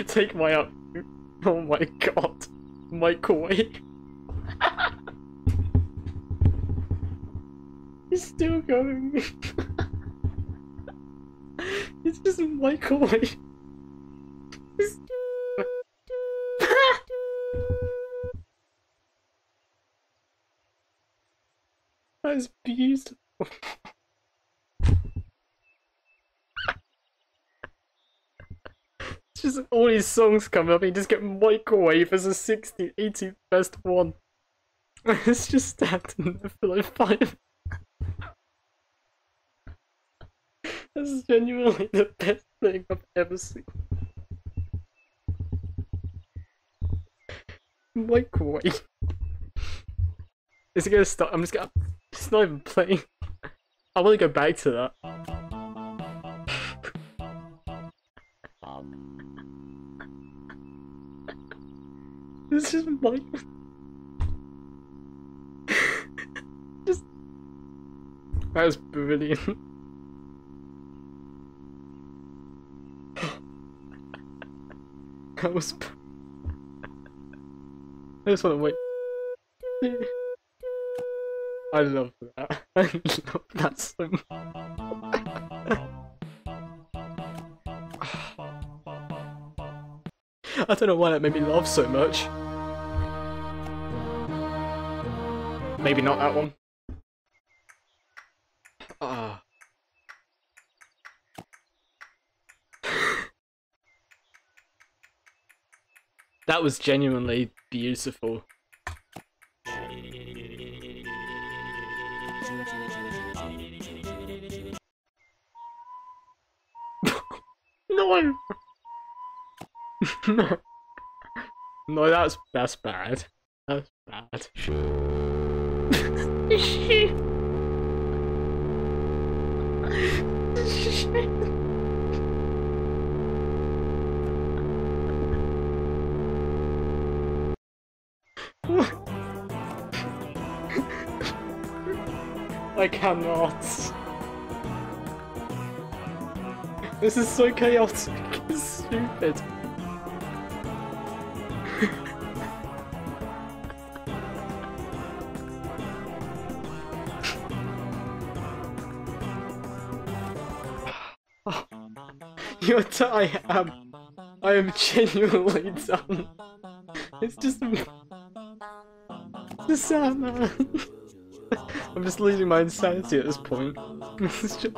Take my up. Oh my god. Microwave. He's still going. It's just a microwave. That is beautiful. It's just all these songs come up and you just get microwave as a 60, 80th best one. It's just standing there for like 5. That's genuinely the best thing I've ever seen. Microwave. Is it gonna start? I'm just gonna. It's not even playing. I want to go back to that. It's just microwave. Just. That was brilliant. That was. I just want to wait. I love that. I love that so much. I don't know why that made me laugh so much. Maybe not that one. Ah. That was genuinely beautiful. No! No. No, that's bad. That's bad. I cannot. This is so chaotic. It's stupid. I am genuinely done. It's just the sad man. I'm just losing my insanity at this point. It's just